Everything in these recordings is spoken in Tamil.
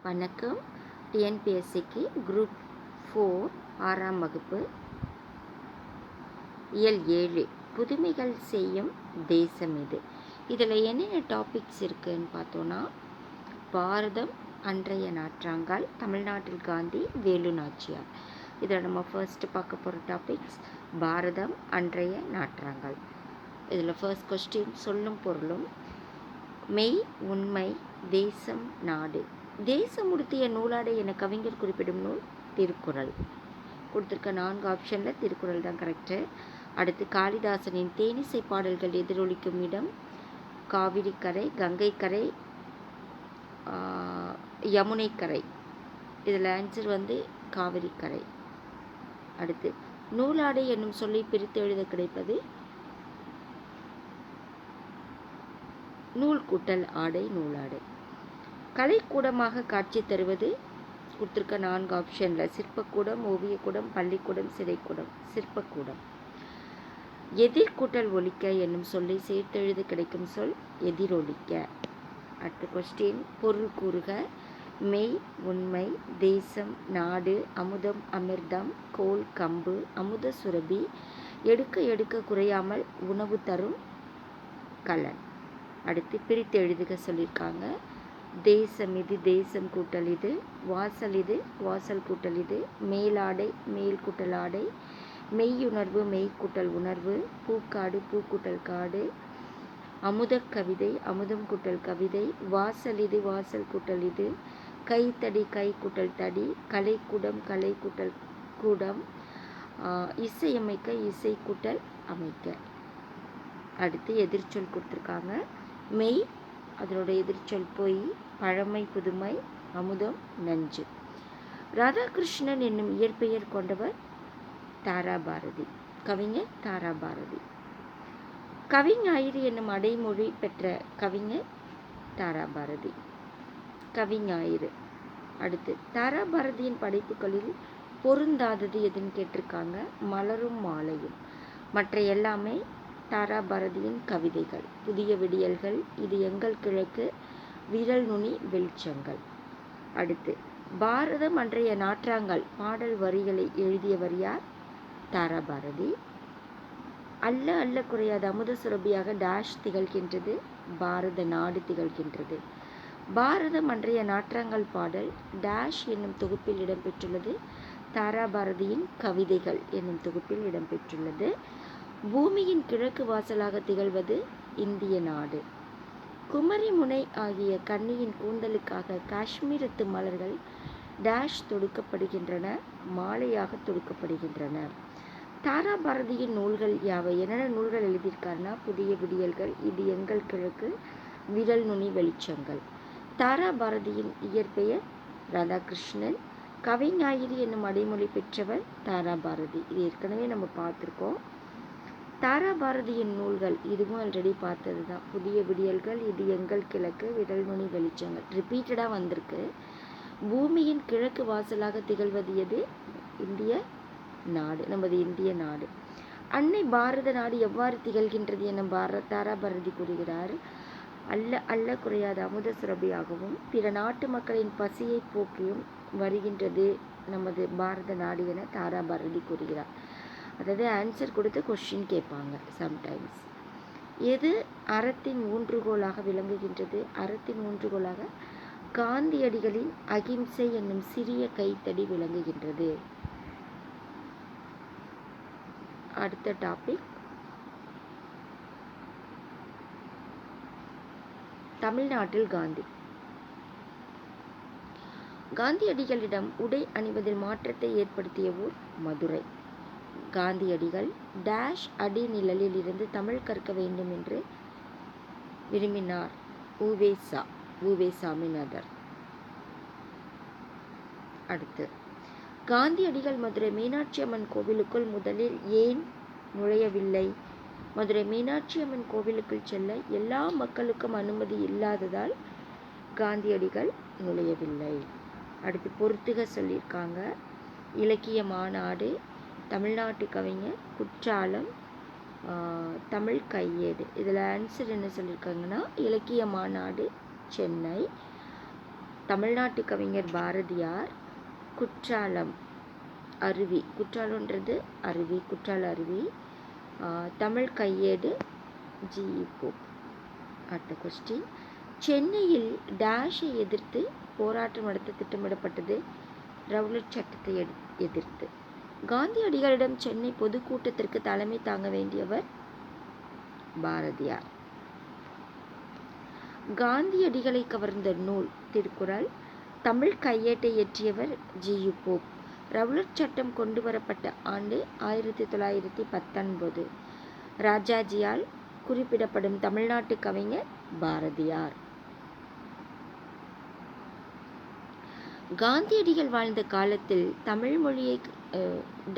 வணக்கம். டிஎன்பிஎஸ்சிக்கு குரூப் 4 6ஆம் வகுப்பு இயல் 7 புதுமைகள் செய்யும் தேசம் இது. இதில் என்னென்ன டாபிக்ஸ் இருக்குதுன்னு பார்த்தோன்னா, பாரதம் அன்றைய நாற்றாங்கால், தமிழ்நாட்டில் காந்தி, வேலு நாச்சியார். இதில் நம்ம ஃபர்ஸ்ட் பார்க்க போகிற டாபிக்ஸ் பாரதம் அன்றைய நாற்றாங்கால். இதில் ஃபர்ஸ்ட் கொஸ்டின் சொல்லும் பொருளும். மெய், உண்மை, தேசம், நாடு. தேசம் உடுத்திய நூலாடை என கவிஞர் குறிப்பிடும் நூல் திருக்குறள். கொடுத்துருக்க 4 ஆப்ஷனில் திருக்குறள் தான் கரெக்டு. அடுத்து காளிதாசனின் தேனிசை பாடல்கள் எதிரொலிக்கும் இடம் காவிரி கரை, கங்கை கரை, யமுனை கரை. இதில் ஆன்சர் காவிரி கரை. அடுத்து நூலாடை என்னும் சொல்லை பிரித்து எழுத கிடைப்பது நூல் கூட்டல் ஆடை, நூலாடை. கலைக்கூடமாக காட்சி தருவது கொடுத்துருக்க 4 ஆப்ஷனில் சிற்பக்கூடம், ஓவியக்கூடம், பள்ளிக்கூடம், சிறைக்கூடம். சிற்பக்கூடம். எதிர்கூட்டல் ஒலிக்க என்னும் சொல்லை சேர்த்து எழுத கிடைக்கும் சொல் எதிரொலிக்க. அடுத்த கொஸ்டின் பொருள் கூறுக. மெய், உண்மை, தேசம், நாடு, அமுதம், அமிர்தம், கோல், கம்பு, அமுத சுரபி, எடுக்க எடுக்க குறையாமல் உணவு தரும் கலன். அடுத்து பிரித்து எழுதுக சொல்லியிருக்காங்க. தேசம் இது, தேசம் கூட்டல் இது. வாசல் இது, வாசல் கூட்டல் இது. மேலாடை, மேல் கூட்டல் ஆடை. மெய்யுணர்வு, மெய் கூட்டல் உணர்வு. பூக்காடு, பூக்கூட்டல் காடு. அமுத கவிதை, அமுதம் கூட்டல் கவிதை. வாசல் இது, வாசல் கூட்டல் இது. கைத்தடி, கை கூட்டல் தடி. கலைக்கூடம், கலை கூட்டல் கூடம். இசையமைக்க, இசை கூட்டல் அமைக்க. அடுத்து எதிர்ச்சொல் கொடுத்துருக்காங்க. மெய், அதனோட எதிர்ச்சொல் பொய். பழமை, புதுமை. அமுதம், நஞ்சு. ராதாகிருஷ்ணன் என்னும் இயற்பெயர் கொண்டவர் தாராபாரதி. கவிஞர் தாராபாரதி. கவிஞாயிறு என்னும் அடைமொழி பெற்ற கவிஞர் தாராபாரதி. கவிஞாயிறு. அடுத்து தாராபாரதியின் படைப்புகளில் பொருந்தாதது எதுன்னு கேட்டிருக்காங்க. மலரும் மாலையும். மற்ற எல்லாமே தாராபாரதியின் கவிதைகள். புதிய விடியல்கள், இது எங்கள் கிழக்கு, விரல் நுனி வெளிச்சங்கள். அடுத்து பாரதம் அன்றைய நாற்றாங்கால் பாடல் வரிகளை எழுதியவர் யார்? தாராபாரதி. அல்ல அல்ல குறையாத அமுத சுரபியாக டேஷ் திகழ்கின்றது, பாரத நாடு திகழ்கின்றது. பாரதம் அன்றைய நாற்றாங்கால் பாடல் டேஷ் என்னும் தொகுப்பில் இடம்பெற்றுள்ளது. தாராபாரதியின் கவிதைகள் என்னும் தொகுப்பில் இடம்பெற்றுள்ளது. பூமியின் கிழக்கு வாசலாக திகழ்வது இந்திய நாடு. குமரி முனை ஆகிய கன்னியின் கூந்தலுக்காக காஷ்மீரத்து மலர்கள் டேஷ் தொடுக்கப்படுகின்றன, மாலையாக தொடுக்கப்படுகின்றன. தாராபாரதியின் நூல்கள் யாவை? என்னென்ன நூல்கள் எழுதியிருக்காருன்னா, புதிய விடியல்கள், இது எங்கள் கிழக்கு, விரல் நுனி வெளிச்சங்கள். தாராபாரதியின் இயற்பெயர் ராதாகிருஷ்ணன். கவிஞாயிறு என்னும் அடைமொழி பெற்றவர் தாராபாரதி. இது ஏற்கனவே நம்ம பார்த்துருக்கோம். தாராபாரதியின் நூல்கள், இதுவும் ஆல்ரெடி பார்த்தது தான். புதிய விடியல்கள், இது எங்கள் கிழக்கு, விரல் நுனி வெளிச்சங்கள். ரிப்பீட்டடாக வந்திருக்கு. பூமியின் கிழக்கு வாசலாக திகழ்வது எது? இந்திய நாடு, நமது இந்திய நாடு. அன்னை பாரத நாடு எவ்வாறு திகழ்கின்றது என தாராபாரதி கூறுகிறார். அல்ல அல்ல குறையாத அமுத சுரபியாகவும் பிற நாட்டு மக்களின் பசியை போக்கியும் வருகின்றது நமது பாரத நாடு என தாராபாரதி கூறுகிறார். அதாவது ஆன்சர் கொடுத்து கொஸ்டின் கேட்பாங்க சம்டைம்ஸ். எது அறத்தின் ஊன்றுகோலாக விளங்குகின்றது? அறத்தின் ஊன்றுகோலாக காந்தியடிகளின் அகிம்சை என்னும் சிறிய கைத்தடி விளங்குகின்றது. அடுத்த டாபிக் தமிழ்நாட்டில் காந்தி. காந்தியடிகளிடம் உடை அணிவதில் மாற்றத்தை ஏற்படுத்திய ஊர் மதுரை. காந்தியடிகள் டேஷ் அடி நிழலில் இருந்து தமிழ் கற்க வேண்டும் என்று விரும்பினார். உவே சாமிநாதர். அடுத்து காந்தியடிகள் மதுரை மீனாட்சி அம்மன் கோவிலுக்குள் முதலில் ஏன் நுழையவில்லை? மதுரை மீனாட்சி அம்மன் கோவிலுக்குள் செல்ல எல்லா மக்களுக்கும் அனுமதி இல்லாததால் காந்தியடிகள் நுழையவில்லை. அடுத்து பொறுத்துக சொல்லியிருக்காங்க. இலக்கிய மாநாடு, தமிழ்நாட்டு கவிஞர், குற்றாலம், தமிழ் கையேடு. இதில் ஆன்சர் என்ன சொல்லியிருக்காங்கன்னா, இலக்கிய மாநாடு சென்னை. தமிழ்நாட்டு கவிஞர் பாரதியார். குற்றாலம் அருவி, குற்றாலன்றது அருவி, குற்றால அருவி. தமிழ் கையேடு ஜி.இ. போப். அடுத்த கொஸ்டின், சென்னையில் டேஷை எதிர்த்து போராட்டம் நடத்த திட்டமிடப்பட்டது. ரவுலட் சட்டத்தை எதிர்த்து. காந்தியடிகளிடம் சென்னை பொதுக்கூட்டத்திற்கு தலைமை தாங்க வேண்டியவர் பாரதியார். காந்தியடிகளை கவர்ந்த நூல் திருக்குறள். தமிழ் கையேட்டை இயற்றியவர் ஜி.இ. போப். ரவுலட் சட்டம் கொண்டு வரப்பட்ட ஆண்டு 1919. ராஜாஜியால் குறிப்பிடப்படும் தமிழ்நாட்டு கவிஞர் பாரதியார். காந்தியடிகள் வாழ்ந்த காலத்தில் தமிழ் மொழியை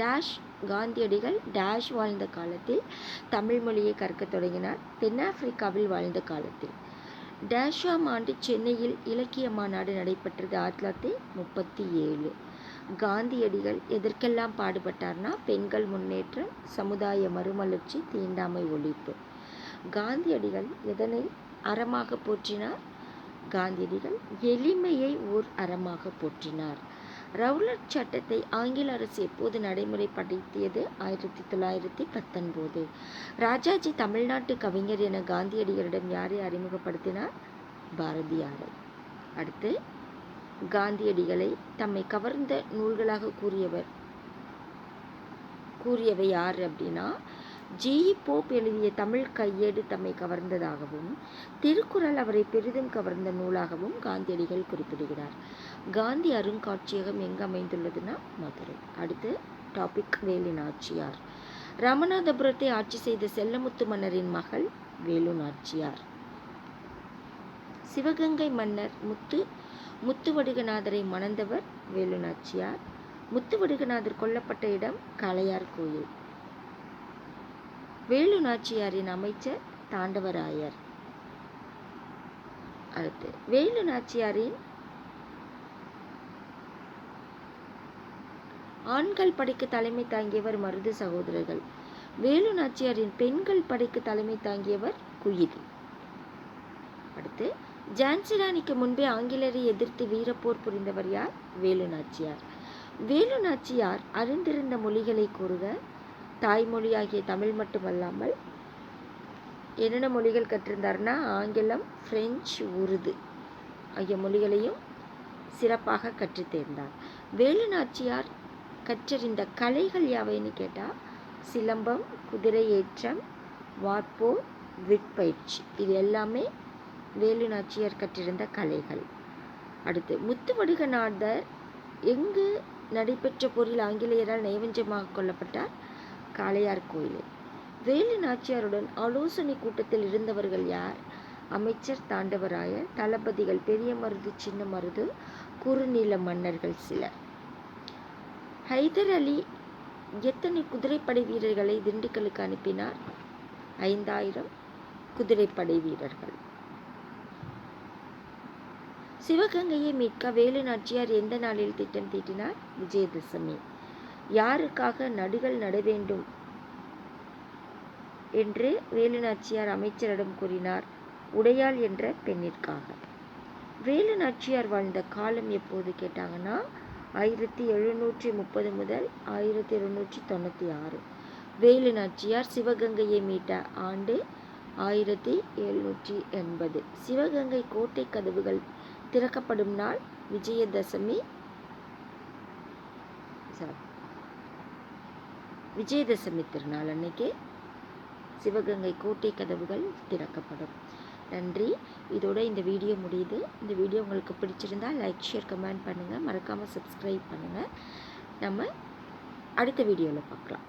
டேஷ் காந்தியடிகள் டேஷ் வாழ்ந்த காலத்தில் தமிழ் மொழியை கற்கத் தொடங்கினார். தென்னாப்பிரிக்காவில் வாழ்ந்த காலத்தில். டேஷாம் ஆண்டு சென்னையில் இலக்கிய மாநாடு நடைபெற்றது 1937. காந்தியடிகள் எதற்கெல்லாம் பாடுபட்டார்னா, பெண்கள் முன்னேற்றம், சமுதாய மறுமலர்ச்சி, தீண்டாமை ஒழிப்பு. காந்தியடிகள் எதனை அறமாக போற்றினார்? காந்தியடிகள் எளிமையை ஓர் அறமாக போற்றினார். ரவுலட் சட்டத்தை ஆங்கில அரசு எப்போது நடைமுறைப்படுத்தியது? 1919. ராஜாஜி தமிழ்நாட்டு கவிஞர் என காந்தியடிகளிடம் யாரை அறிமுகப்படுத்தினார்? பாரதியாரை. அடுத்து, காந்தியடிகளை தம்மை கவர்ந்த நூல்களாக கூறியவை யார் அப்படின்னா, ஜி.இ. போப் எழுதிய தமிழ் கையேடு தம்மை கவர்ந்ததாகவும், திருக்குறள் அவரை பெரிதும் கவர்ந்த நூலாகவும் காந்தியடிகள் குறிப்பிடுகிறார். காந்தி அருங்காட்சியகம் எங்கு அமைந்துள்ளதுன்னா மதுரை. அடுத்து டாபிக், வேலு நாச்சியார். ராமநாதபுரத்தை ஆட்சி செய்த செல்லமுத்து மன்னரின் மகள் வேலு நாச்சியார். சிவகங்கை மன்னர் முத்துவடுகநாதரை மணந்தவர் வேலு நாச்சியார். முத்துவடுகநாதர் கொல்லப்பட்ட இடம் காளையார் கோயில். வேலு நாச்சியாரின் அமைச்சர் தாண்டவராயர். அடுத்து, வேலு நாச்சியாரின் ஆண்கள் படைக்கு தலைமை தாங்கியவர் மருது சகோதரர்கள். வேலு நாச்சியாரின் பெண்கள் படைக்கு தலைமை தாங்கியவர் குயிலி. அடுத்து, ஜான்சி ராணிக்கு முன்பே ஆங்கிலேயரை எதிர்த்து வீரப்போர் புரிந்தவர் யார்? வேலு நாச்சியார். வேலு நாச்சியார் அறிந்திருந்த மொழிகளை கூறுக. தாய்மொழியாகிய தமிழ் மட்டுமல்லாமல் என்னென்ன மொழிகள் கற்றிருந்தார்னா, ஆங்கிலம், பிரெஞ்சு, உருது ஆகிய மொழிகளையும் சிறப்பாக கற்றுத் தேர்ந்தார். வேலு நாச்சியார் கற்றறிந்த கலைகள் யாவைன்னு கேட்டால், சிலம்பம், குதிரை ஏற்றம், வார்ப்போர், விற்பயிற்சி, இது எல்லாமே வேலு நாச்சியார் கற்றிருந்த கலைகள். அடுத்து, முத்துவடுகநாதர் எங்கு நடைபெற்ற போரில் ஆங்கிலேயரால் நயவஞ்சமாக கொல்லப்பட்டார்? காளையார் கோயிலில். வேலு நாச்சியாருடன் ஆலோசனை கூட்டத்தில் இருந்தவர்கள் யார்? அமைச்சர் தாண்டவராயர், தளபதிகள் பெரிய மருது, சின்ன மருது, குறுநில மன்னர்கள் சிலர். ஹைதர் அலி எத்தனை குதிரைப்படை வீரர்களை திண்டுக்கலுக்கு அனுப்பினார்? 5000 குதிரைப்படை வீரர்கள். சிவகங்கையை மீட்க வேலு நாச்சியார் எந்த நாளில் திட்டம் தீட்டினார்? விஜயதசமி. யாருக்காக நடுகள் நட வேண்டும் என்று வேலு நாச்சியார் அமைச்சரிடம் கூறினார்? உடையாள் என்ற பெண்ணிற்காக. வேலு நாச்சியார் வாழ்ந்த காலம் எப்போது கேட்டாங்கன்னா, 1730 முதல் 1796. வேலு நாச்சியார் சிவகங்கையை மீட்ட ஆண்டு 1780. சிவகங்கை கோட்டை கதவுகள் திறக்கப்படும் நாள் விஜயதசமி திருநாள் அன்னைக்கு சிவகங்கை கோட்டை கதவுகள் திறக்கப்படும். நன்றி. இதோட இந்த வீடியோ முடியுது. இந்த வீடியோ உங்களுக்கு பிடிச்சிருந்தால் லைக், ஷேர், கமெண்ட் பண்ணுங்கள். மறக்காமல் சப்ஸ்கிரைப் பண்ணுங்கள். நம்ம அடுத்த வீடியோவில் பார்க்கலாம்.